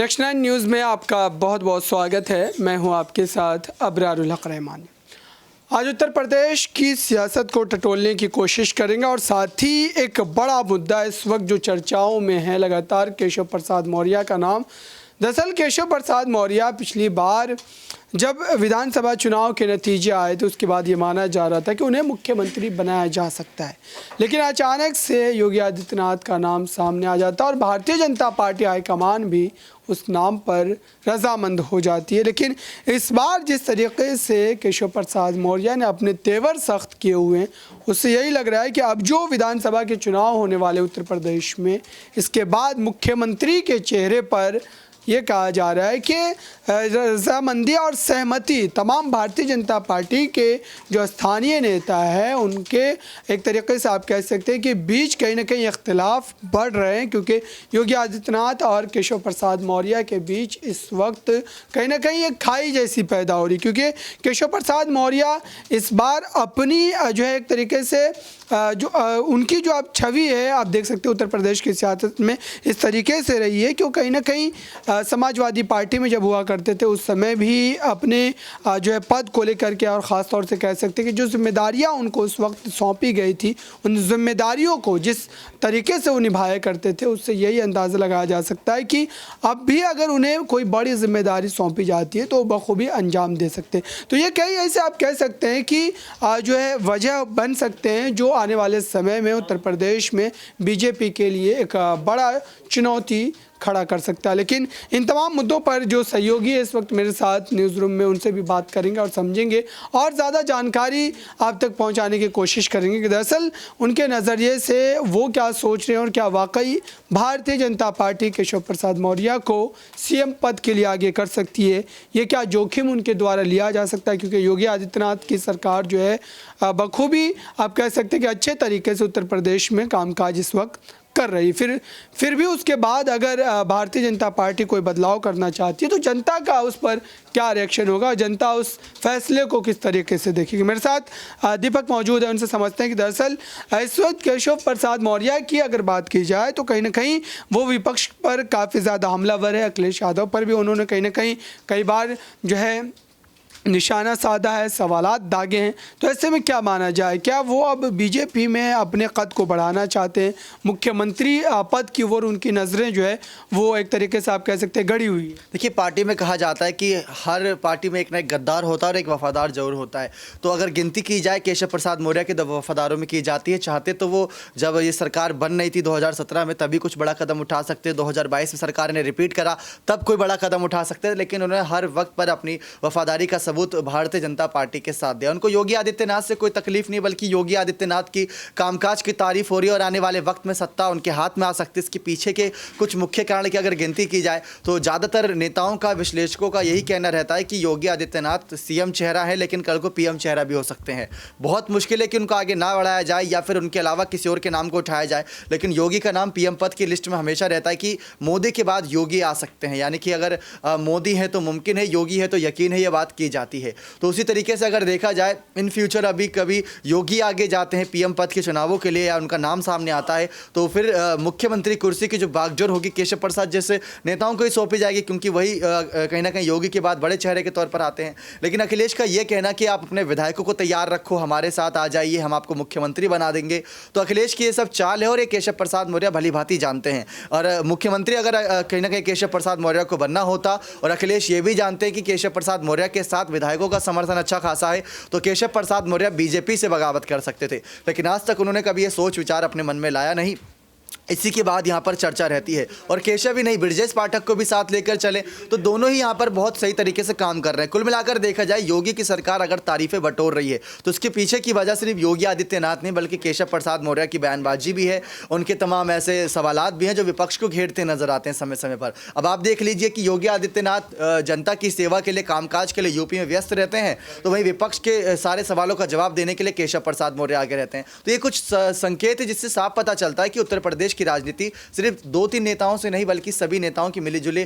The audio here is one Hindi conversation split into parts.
नेक्स्ट 9 न्यूज़ में आपका बहुत बहुत स्वागत है। मैं हूं आपके साथ अबरारुल हक रहमान। आज उत्तर प्रदेश की सियासत को टटोलने की कोशिश करेंगे और साथ ही एक बड़ा मुद्दा इस वक्त जो चर्चाओं में है लगातार, केशव प्रसाद मौर्य का नाम। दरअसल केशव प्रसाद मौर्य पिछली बार जब विधानसभा चुनाव के नतीजे आए तो उसके बाद ये माना जा रहा था कि उन्हें मुख्यमंत्री बनाया जा सकता है, लेकिन अचानक से योगी आदित्यनाथ का नाम सामने आ जाता है और भारतीय जनता पार्टी हाईकमान भी उस नाम पर रजामंद हो जाती है। लेकिन इस बार जिस तरीके से केशव प्रसाद मौर्य ने अपने तेवर सख्त किए हुए हैं, उससे यही लग रहा है कि अब जो विधानसभा के चुनाव होने वाले उत्तर प्रदेश में, इसके बाद मुख्यमंत्री के चेहरे पर ये कहा जा रहा है कि रजामंदी और सहमति तमाम भारतीय जनता पार्टी के जो स्थानीय नेता हैं उनके एक तरीके से आप कह सकते हैं कि बीच कहीं ना कहीं इख्तिलाफ बढ़ रहे हैं, क्योंकि योगी आदित्यनाथ और केशव प्रसाद मौर्य के बीच इस वक्त कहीं ना कहीं एक खाई जैसी पैदा हो रही, क्योंकि केशव प्रसाद मौर्य इस बार अपनी जो है एक तरीके से जो उनकी जो आप छवि है, आप देख सकते हैं उत्तर प्रदेश की सियासत में इस तरीके से रही है कि वो कहीं ना कहीं समाजवादी पार्टी में जब हुआ करते थे उस समय भी अपने जो है पद को लेकर के, और ख़ास तौर से कह सकते हैं कि जो जिम्मेदारियां उनको उस वक्त सौंपी गई थी, उन जिम्मेदारियों को जिस तरीके से वो निभाया करते थे, उससे यही अंदाज़ा लगाया जा सकता है कि अब भी अगर उन्हें कोई बड़ी जिम्मेदारी सौंपी जाती है तो बखूबी अंजाम दे सकते हैं। तो ये कई ऐसे आप कह सकते हैं कि जो है वजह बन सकते हैं जो आने वाले समय में उत्तर प्रदेश में बीजेपी के लिए एक बड़ा चुनौती खड़ा कर सकता है। लेकिन इन तमाम मुद्दों पर जो सहयोगी है इस वक्त मेरे साथ न्यूज़ रूम में, उनसे भी बात करेंगे और समझेंगे और ज़्यादा जानकारी आप तक पहुंचाने की कोशिश करेंगे कि दरअसल उनके नज़रिए से वो क्या सोच रहे हैं और क्या वाकई भारतीय जनता पार्टी केशव प्रसाद मौर्य को सीएम पद के लिए आगे कर सकती है। ये क्या जोखिम उनके द्वारा लिया जा सकता है, क्योंकि योगी आदित्यनाथ की सरकार जो है बखूबी आप कह सकते हैं कि अच्छे तरीके से उत्तर प्रदेश में कामकाज इस वक्त कर रही। फिर भी उसके बाद अगर भारतीय जनता पार्टी कोई बदलाव करना चाहती है तो जनता का उस पर क्या रिएक्शन होगा, जनता उस फैसले को किस तरीके से देखेगी। मेरे साथ दीपक मौजूद है, उनसे समझते हैं कि दरअसल इस वक्त केशव प्रसाद मौर्य की अगर बात की जाए तो कहीं ना कहीं वो विपक्ष पर काफ़ी ज़्यादा हमलावर है। अखिलेश यादव पर भी उन्होंने कहीं ना कहीं कई बार जो है निशाना साधा है, सवालात दागे हैं। तो ऐसे में क्या माना जाए, क्या वो अब बीजेपी में अपने कद को बढ़ाना चाहते हैं, मुख्यमंत्री पद की ओर उनकी नज़रें जो है वो एक तरीके से आप कह सकते हैं गड़ी हुई है। देखिए, पार्टी में कहा जाता है कि हर पार्टी में एक ना एक गद्दार होता है और एक वफादार जरूर होता है। तो अगर गिनती की जाए केशव प्रसाद मौर्य के वफादारों में की जाती है, चाहते तो वो जब ये सरकार बन रही थी 2017 में तभी कुछ बड़ा कदम उठा सकते हैं, 2022 में सरकार ने रिपीट करा तब कोई बड़ा कदम उठा सकते हैं, लेकिन उन्होंने हर वक्त पर अपनी वफादारी का सबूत भारतीय जनता पार्टी के साथ दिया। उनको योगी आदित्यनाथ से कोई तकलीफ नहीं, बल्कि योगी आदित्यनाथ की कामकाज की तारीफ हो रही है और आने वाले वक्त में सत्ता उनके हाथ में आ सकती है। इसके पीछे के कुछ मुख्य कारण की अगर गिनती की जाए तो ज़्यादातर नेताओं का, विश्लेषकों का यही कहना रहता है कि योगी आदित्यनाथ सीएम चेहरा है लेकिन कल को पीएम चेहरा भी हो सकते हैं। बहुत मुश्किल है कि उनको आगे ना बढ़ाया जाए या फिर उनके अलावा किसी और के नाम को उठाया जाए, लेकिन योगी का नाम पीएम पद की लिस्ट में हमेशा रहता है कि मोदी के बाद योगी आ सकते हैं, यानी कि अगर मोदी है तो मुमकिन है, योगी है तो यकीन है, ये बात की जाती है। तो उसी तरीके से अगर देखा जाए इन फ्यूचर अभी कभी योगी आगे जाते हैं पीएम पद के चुनावों के लिए या उनका नाम सामने आता है तो फिर मुख्यमंत्री कुर्सी की जो बागडोर होगी केशव प्रसाद जैसे नेताओं को ही सौंपी जाएगी, क्योंकि वही कहीं ना कहीं योगी के बाद बड़े चेहरे के तौर पर आते हैं। लेकिन अखिलेश का ये कहना कि आप अपने विधायकों को तैयार रखो, हमारे साथ आ जाइए, हम आपको मुख्यमंत्री बना देंगे, तो अखिलेश की ये सब चाल है और ये केशव प्रसाद मौर्य भली भांति जानते हैं। और मुख्यमंत्री अगर कहीं ना कहीं केशव प्रसाद मौर्य को बनना होता और अखिलेश ये भी जानते हैं कि केशव प्रसाद मौर्य के साथ विधायकों का समर्थन अच्छा खासा है तो केशव प्रसाद मौर्य बीजेपी से बगावत कर सकते थे, लेकिन आज तक उन्होंने कभी ये सोच विचार अपने मन में लाया नहीं। इसी के बाद यहाँ पर चर्चा रहती है और केशव ही नहीं, ब्रजेश पाठक को भी साथ लेकर चले तो दोनों ही यहाँ पर बहुत सही तरीके से काम कर रहे हैं। कुल मिलाकर देखा जाए योगी की सरकार अगर तारीफें बटोर रही है तो उसके पीछे की वजह सिर्फ योगी आदित्यनाथ नहीं बल्कि केशव प्रसाद मौर्य की बयानबाजी भी है, उनके तमाम ऐसे सवालात भी हैं जो विपक्ष को घेरते नजर आते हैं समय समय पर। अब आप देख लीजिए कि योगी आदित्यनाथ जनता की सेवा के लिए, कामकाज के लिए यूपी में व्यस्त रहते हैं, तो वहीं विपक्ष के सारे सवालों का जवाब देने के लिए केशव प्रसाद मौर्य आगे रहते हैं। तो ये कुछ संकेत है जिससे साफ पता चलता है कि उत्तर प्रदेश प्रदेश की राजनीति सिर्फ 2-3 नेताओं से नहीं बल्कि सभी नेताओं की मिलीजुली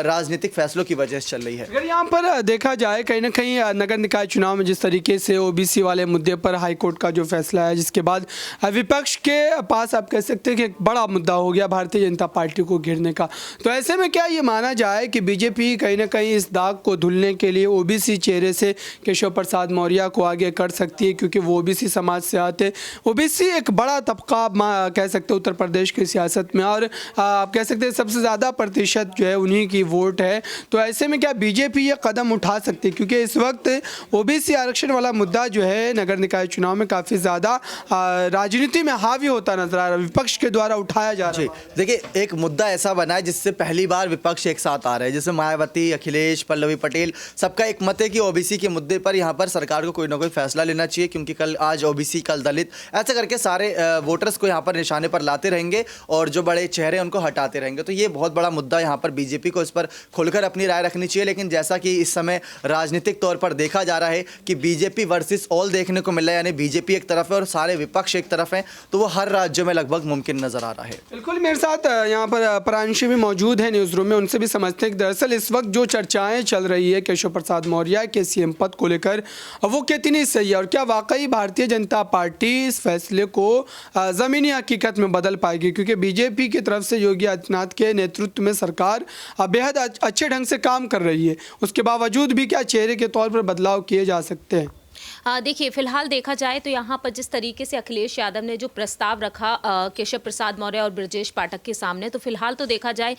राजनीतिक फैसलों की वजह से चल रही है। अगर यहाँ पर देखा जाए कहीं ना कहीं नगर निकाय चुनाव में जिस तरीके से ओबीसी वाले मुद्दे पर हाईकोर्ट का जो फैसला है, जिसके बाद विपक्ष के पास आप कह सकते हैं कि एक बड़ा मुद्दा हो गया भारतीय जनता पार्टी को घेरने का, तो ऐसे में क्या ये माना जाए कि बीजेपी कहीं ना कहीं इस दाग को धुलने के लिए ओबीसी चेहरे से केशव प्रसाद मौर्य को आगे कर सकती है, क्योंकि वो ओबीसी समाज से आते, ओबीसी एक बड़ा तबका कह सकते हैं उत्तर प्रदेश की सियासत में, और आप कह सकते हैं सबसे ज़्यादा प्रतिशत जो है उन्हीं की वोट है, तो ऐसे में क्या बीजेपी ये कदम उठा सकती है? क्योंकि इस वक्त ओबीसी आरक्षण वाला मुद्दा जो है नगर निकाय चुनाव में काफ़ी ज़्यादा राजनीति में हावी होता नजर आ रहा है, विपक्ष के द्वारा उठाया जा रहा है। देखिए, एक मुद्दा ऐसा बना है जिससे पहली बार विपक्ष एक साथ आ रहे हैं, जैसे मायावती, अखिलेश, पल्लवी पटेल, सबका एक मत है कि ओबीसी के मुद्दे पर यहाँ पर सरकार को कोई ना कोई फैसला लेना चाहिए, क्योंकि कल आज ओबीसी, कल दलित, ऐसे करके सारे वोटर्स को यहाँ पर निशाने पर लाते रहेंगे और जो बड़े चेहरे उनको हटाते रहेंगे। तो ये बहुत बड़ा मुद्दा यहाँ पर बीजेपी को इस पर खुलकर अपनी राय रखनी चाहिए। लेकिन जैसा कि इस समय राजनीतिक तौर पर देखा जा रहा है कि बीजेपी वर्सेस ऑल देखने को मिल रहा है, यानी बीजेपी एक तरफ है और सारे विपक्ष एक तरफ हैं, तो वो हर राज्य में लगभग मुमकिन नजर आ रहा है। बिल्कुल, मेरे साथ यहाँ पर प्रांशी भी मौजूद है न्यूज़ रूम में, उनसे भी समझते हैं कि दरअसल इस वक्त जो चर्चाएं चल रही है केशव प्रसाद मौर्य के सीएम पद को लेकर, वो कितनी सही है और क्या वाकई भारतीय जनता पार्टी इस फैसले को ज़मीनी हकीकत में बदल पाएगी? क्योंकि बीजेपी की तरफ से योगी आदित्यनाथ के नेतृत्व में सरकार बेहद अच्छे ढंग से काम कर रही है, उसके बावजूद भी क्या चेहरे के तौर पर बदलाव किए जा सकते हैं? देखिए, फिलहाल देखा जाए तो यहाँ पर जिस तरीके से अखिलेश यादव ने जो प्रस्ताव रखा केशव प्रसाद मौर्य और ब्रजेश पाठक के सामने, तो फिलहाल तो देखा जाए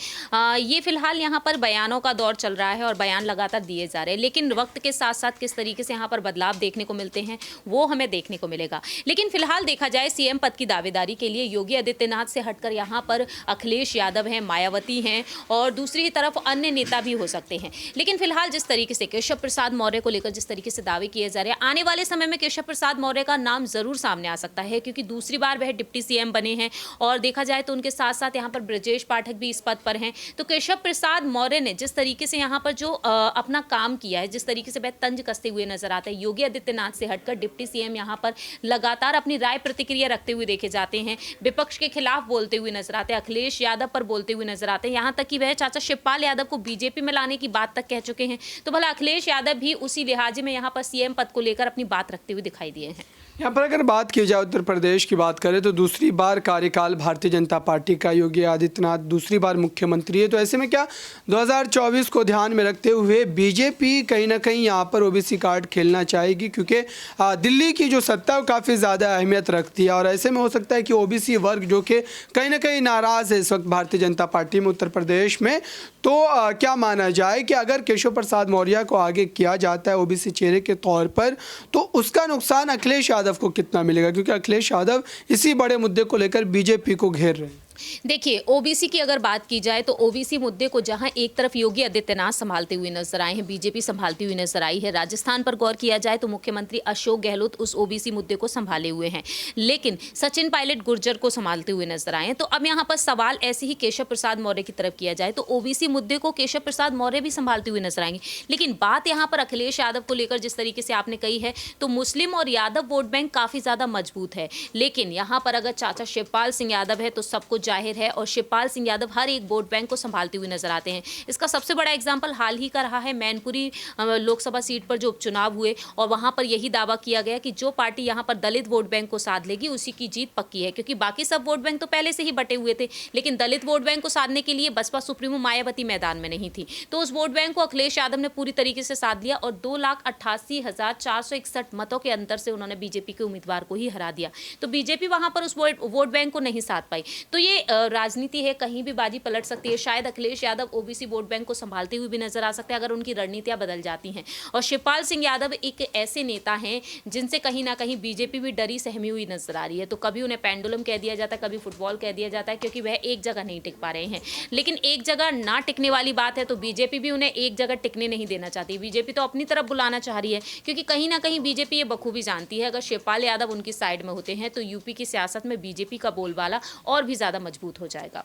ये फिलहाल यहाँ पर बयानों का दौर चल रहा है और बयान लगातार दिए जा रहे हैं, लेकिन वक्त के साथ साथ किस तरीके से यहाँ पर बदलाव देखने को मिलते हैं वो हमें देखने को मिलेगा। लेकिन फिलहाल देखा जाए सीएम पद की दावेदारी के लिए योगी आदित्यनाथ से हटकर यहाँ पर अखिलेश यादव हैं, मायावती हैं और दूसरी तरफ अन्य नेता भी हो सकते हैं। लेकिन फिलहाल जिस तरीके से केशव प्रसाद मौर्य को लेकर जिस तरीके से दावे किए जा रहे हैं, आने वाले समय में केशव प्रसाद मौर्य का नाम जरूर सामने आ सकता है, क्योंकि दूसरी बार वह डिप्टी सीएम बने हैं और देखा जाए तो उनके साथ साथ यहाँ पर ब्रजेश पाठक भी इस पद पर हैं। तो केशव प्रसाद मौर्य ने जिस तरीके से यहाँ पर जो अपना काम किया है, जिस तरीके से वह तंज कसते हुए नजर आते हैं, योगी आदित्यनाथ से हटकर डिप्टी सीएम यहाँ पर लगातार अपनी राय प्रतिक्रिया रखते हुए देखे जाते हैं, विपक्ष के खिलाफ बोलते हुए नजर आते हैं, अखिलेश यादव पर बोलते हुए नजर आते हैं, यहाँ तक कि वह चाचा शिवपाल यादव को बीजेपी में लाने की बात तक कह चुके हैं। तो भला अखिलेश यादव भी उसी लिहाजे में यहाँ पर सीएम पद को लेकर अपनी बात रखते हुए दिखाई दिए हैं। यहाँ पर अगर बात की जाए उत्तर प्रदेश की बात करें तो दूसरी बार कार्यकाल भारतीय जनता पार्टी का, योगी आदित्यनाथ दूसरी बार मुख्यमंत्री है, तो ऐसे में क्या 2024 को ध्यान में रखते हुए बीजेपी कहीं ना कहीं यहाँ पर ओबीसी कार्ड खेलना चाहेगी? क्योंकि दिल्ली की जो सत्ता है वो काफ़ी ज़्यादा अहमियत रखती है और ऐसे में हो सकता है कि ओबीसी वर्ग जो कि कहीं ना कहीं नाराज़ है इस वक्त भारतीय जनता पार्टी में उत्तर प्रदेश में, तो क्या माना जाए कि अगर केशव प्रसाद मौर्य को आगे किया जाता है ओबीसी चेहरे के तौर पर, तो उसका नुकसान अखिलेश यादव को कितना मिलेगा? क्योंकि अखिलेश यादव इसी बड़े मुद्दे को लेकर बीजेपी को घेर रहे हैं। देखिए, ओबीसी की अगर बात की जाए तो ओबीसी मुद्दे को जहां एक तरफ योगी आदित्यनाथ संभालते हुए नजर आए हैं, बीजेपी संभालती हुई नजर आई है, राजस्थान पर गौर किया जाए तो मुख्यमंत्री अशोक गहलोत उस ओबीसी मुद्दे को संभाले हुए हैं, लेकिन सचिन पायलट गुर्जर को संभालते हुए नजर आए हैं। तो अब यहाँ पर सवाल ऐसे ही केशव प्रसाद मौर्य की तरफ किया जाए तो ओबीसी मुद्दे को केशव प्रसाद मौर्य भी संभालते हुए नजर आएंगे। लेकिन बात यहाँ पर अखिलेश यादव को लेकर जिस तरीके से आपने कही है, तो मुस्लिम और यादव वोट बैंक काफी ज्यादा मजबूत है, लेकिन यहाँ पर अगर चाचा शिवपाल सिंह यादव है तो सबको जाहिर है और शिवपाल सिंह यादव हर एक वोट बैंक को संभालते हुए नजर आते हैं। इसका सबसे बड़ा एग्जांपल हाल ही का रहा है मैनपुरी लोकसभा सीट पर जो उपचुनाव हुए और वहां पर यही दावा किया गया कि जो पार्टी यहां पर दलित वोट बैंक को साध लेगी उसी की जीत पक्की है, क्योंकि बाकी सब वोट बैंक तो पहले से ही बटे हुए थे, लेकिन दलित वोट बैंक को साधने के लिए बसपा सुप्रीमो मायावती मैदान में नहीं थी। तो उस वोट बैंक को अखिलेश यादव ने पूरी तरीके से साध लिया और 2,88,461 मतों के अंतर से उन्होंने बीजेपी के उम्मीदवार को ही हरा दिया। तो बीजेपी वहां पर उस वोट बैंक को नहीं साध पाई। तो ये राजनीति है, कहीं भी बाजी पलट सकती है। शायद Akhilesh Yadav OBC vote bank को संभालते हुए भी नजर आ सकते हैं अगर उनकी रणनीतियां बदल जाती हैं। और शिवपाल सिंह यादव एक ऐसे नेता हैं जिनसे कहीं ना कहीं बीजेपी भी डरी सहमी हुई नजर आ रही है। तो कभी उन्हें पेंडुलम कह दिया जाता है, कभी फुटबॉल कह दिया जाता है, क्योंकि वह एक जगह नहीं टिक पा रहे हैं। लेकिन एक जगह ना टिकने वाली बात है तो बीजेपी भी उन्हें एक जगह टिकने नहीं देना चाहती। बीजेपी तो अपनी तरफ बुलाना चाह रही है, क्योंकि कहीं ना कहीं बीजेपी ये बखूबी जानती है अगर शिवपाल यादव उनकी साइड में होते हैं तो यूपी की सियासत में बीजेपी का बोलबाला और भी ज्यादा मजबूत हो जाएगा।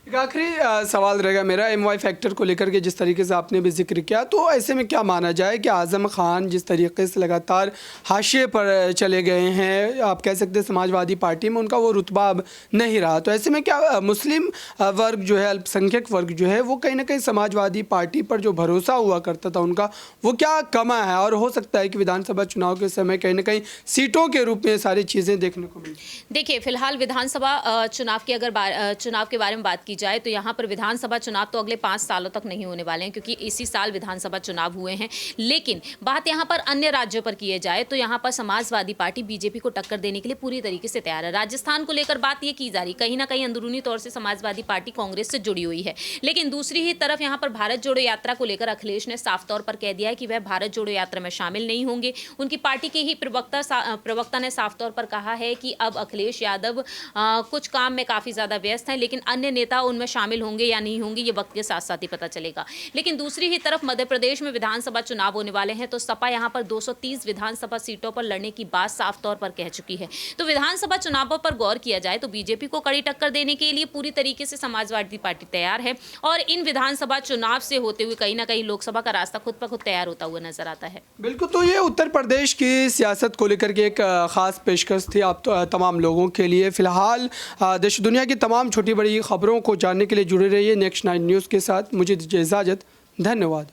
एक आखिरी सवाल रहेगा मेरा MY फैक्टर को लेकर के, जिस तरीके से आपने भी जिक्र किया, तो ऐसे में क्या माना जाए कि आज़म खान जिस तरीके से लगातार हाशिए पर चले गए हैं, आप कह सकते हैं समाजवादी पार्टी में उनका वो रुतबा अब नहीं रहा, तो ऐसे में क्या मुस्लिम वर्ग जो है, अल्पसंख्यक वर्ग जो है, वो कहीं ना कहीं समाजवादी पार्टी पर जो भरोसा हुआ करता था उनका, वो क्या कमा है? और हो सकता है कि विधानसभा चुनाव के समय कहीं ना कहीं सीटों के रूप में सारी चीज़ें देखने को मिली। देखिए, फिलहाल विधानसभा चुनाव की अगर चुनाव के बारे में बात की जाए तो यहाँ पर विधानसभा चुनाव तो अगले 5 सालों तक नहीं होने वाले हैं, क्योंकि इसी साल विधानसभा चुनाव हुए हैं। लेकिन बात यहाँ पर अन्य राज्यों पर किए जाए तो यहाँ पर समाजवादी पार्टी बीजेपी को टक्कर देने के लिए पूरी तरीके से तैयार है। राजस्थान को लेकर बात ये की जा रही, कहीं ना कहीं अंदरूनी तौर से समाजवादी पार्टी कांग्रेस से जुड़ी हुई है, लेकिन दूसरी ही तरफ यहाँ पर भारत जोड़ो यात्रा को लेकर अखिलेश ने साफ तौर पर कह दिया है कि वह भारत जोड़ो यात्रा में शामिल नहीं होंगे। उनकी पार्टी के ही प्रवक्ता ने साफ तौर पर कहा है कि अब अखिलेश यादव कुछ काम में काफ़ी ज़्यादा व्यस्त हैं, लेकिन अन्य नेता उनमें शामिल होंगे या नहीं होंगे ये वक्त के साथ साथ ही पता चलेगा। लेकिन दूसरी ही तरफ मध्य प्रदेश में विधानसभा चुनाव होने वाले हैं, तो सपा यहाँ पर 230 विधानसभा सीटों पर लड़ने की बात साफ तौर पर कह चुकी है। तो विधानसभा चुनावों पर गौर किया जाए तो बीजेपी को कड़ी टक्कर देने के लिए पूरी तरीके से समाजवादी पार्टी तैयार है, और इन विधानसभा चुनाव से होते हुए कहीं ना कहीं लोकसभा का रास्ता खुद ब खुद तैयार होता हुआ नजर आता है। बिल्कुल, तो ये उत्तर प्रदेश की सियासत को लेकर के एक ख़ास पेशकश थी आप तमाम लोगों के लिए। फिलहाल देश दुनिया की तमाम छोटी बड़ी खबरों को जानने के लिए जुड़े रहिए नेक्स्ट 9 न्यूज़ के साथ। मुझे दीजिए इजाज़त, धन्यवाद।